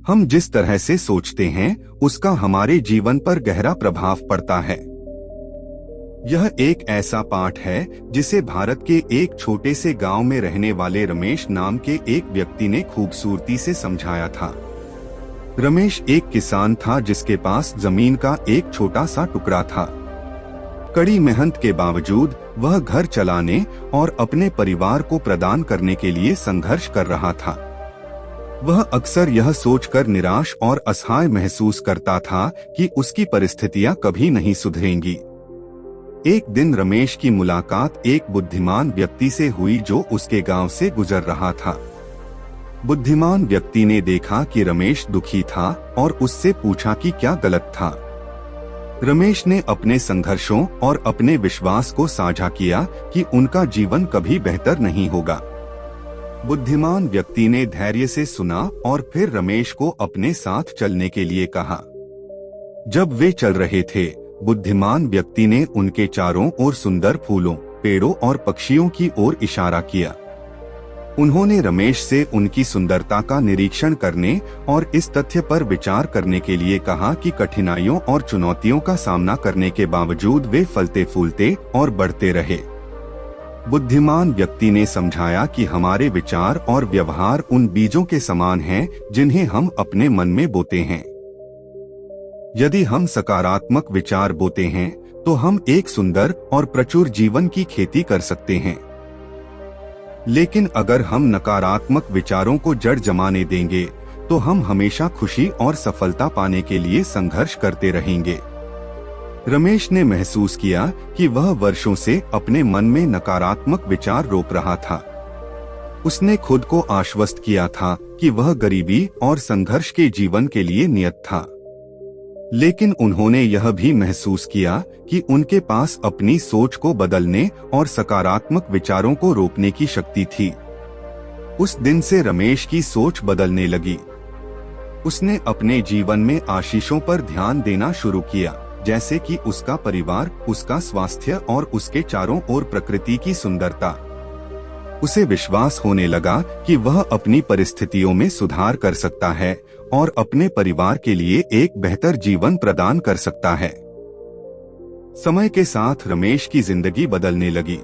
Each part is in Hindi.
हम जिस तरह से सोचते हैं उसका हमारे जीवन पर गहरा प्रभाव पड़ता है। यह एक ऐसा पाठ है जिसे भारत के एक छोटे से गांव में रहने वाले रमेश नाम के एक व्यक्ति ने खूबसूरती से समझाया था। रमेश एक किसान था जिसके पास जमीन का एक छोटा सा टुकड़ा था। कड़ी मेहनत के बावजूद वह घर चलाने और अपने परिवार को प्रदान करने के लिए संघर्ष कर रहा था। वह अक्सर यह सोचकर निराश और असहाय महसूस करता था कि उसकी परिस्थितियां कभी नहीं सुधरेंगी। एक दिन रमेश की मुलाकात एक बुद्धिमान व्यक्ति से हुई जो उसके गांव से गुजर रहा था। बुद्धिमान व्यक्ति ने देखा कि रमेश दुखी था और उससे पूछा कि क्या गलत था। रमेश ने अपने संघर्षों और अपने विश्वास को साझा किया कि उनका जीवन कभी बेहतर नहीं होगा। बुद्धिमान व्यक्ति ने धैर्य से सुना और फिर रमेश को अपने साथ चलने के लिए कहा। जब वे चल रहे थे, बुद्धिमान व्यक्ति ने उनके चारों ओर सुंदर फूलों, पेड़ों और पक्षियों की ओर इशारा किया। उन्होंने रमेश से उनकी सुंदरता का निरीक्षण करने और इस तथ्य पर विचार करने के लिए कहा कि कठिनाइयों और चुनौतियों का सामना करने के बावजूद वे फलते फूलते और बढ़ते रहे। बुद्धिमान व्यक्ति ने समझाया कि हमारे विचार और व्यवहार उन बीजों के समान हैं जिन्हें हम अपने मन में बोते हैं। यदि हम सकारात्मक विचार बोते हैं तो हम एक सुंदर और प्रचुर जीवन की खेती कर सकते हैं। लेकिन अगर हम नकारात्मक विचारों को जड़ जमाने देंगे तो हम हमेशा खुशी और सफलता पाने के लिए संघर्ष करते रहेंगे। रमेश ने महसूस किया कि वह वर्षों से अपने मन में नकारात्मक विचार रोप रहा था। उसने खुद को आश्वस्त किया था कि वह गरीबी और संघर्ष के जीवन के लिए नियत था। लेकिन उन्होंने यह भी महसूस किया कि उनके पास अपनी सोच को बदलने और सकारात्मक विचारों को रोकने की शक्ति थी। उस दिन से रमेश की सोच बदलने लगी। उसने अपने जीवन में आशीषों पर ध्यान देना शुरू किया, जैसे कि उसका परिवार, उसका स्वास्थ्य और उसके चारों ओर प्रकृति की सुंदरता। उसे विश्वास होने लगा कि वह अपनी परिस्थितियों में सुधार कर सकता है और अपने परिवार के लिए एक बेहतर जीवन प्रदान कर सकता है। समय के साथ रमेश की जिंदगी बदलने लगी।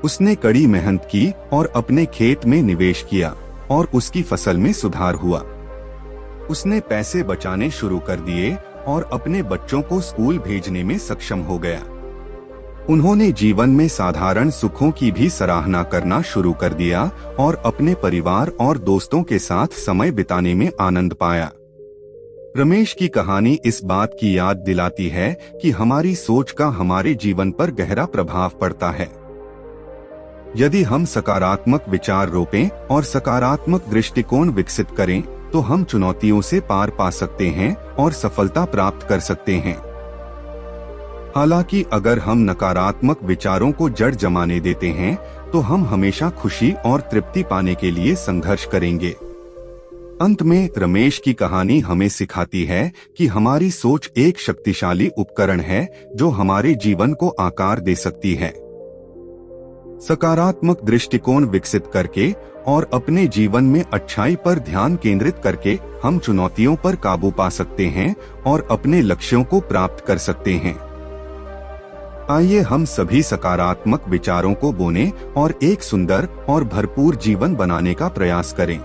उसने कड़ी मेहनत की और अपने खेत में निवेश किया और उसकी फसल में सुधार हुआ। उसने पैसे बचाने शुरू कर दिए और अपने बच्चों को स्कूल भेजने में सक्षम हो गया। उन्होंने जीवन में साधारण सुखों की भी सराहना करना शुरू कर दिया और अपने परिवार और दोस्तों के साथ समय बिताने में आनंद पाया। रमेश की कहानी इस बात की याद दिलाती है कि हमारी सोच का हमारे जीवन पर गहरा प्रभाव पड़ता है। यदि हम सकारात्मक विचार रोपें और सकारात्मक दृष्टिकोण विकसित करें तो हम चुनौतियों से पार पा सकते हैं और सफलता प्राप्त कर सकते हैं। हालांकि अगर हम नकारात्मक विचारों को जड़ जमाने देते हैं तो हम हमेशा खुशी और तृप्ति पाने के लिए संघर्ष करेंगे। अंत में रमेश की कहानी हमें सिखाती है कि हमारी सोच एक शक्तिशाली उपकरण है जो हमारे जीवन को आकार दे सकती है। सकारात्मक दृष्टिकोण विकसित करके और अपने जीवन में अच्छाई पर ध्यान केंद्रित करके हम चुनौतियों पर काबू पा सकते हैं और अपने लक्ष्यों को प्राप्त कर सकते हैं। आइए हम सभी सकारात्मक विचारों को बोने और एक सुंदर और भरपूर जीवन बनाने का प्रयास करें।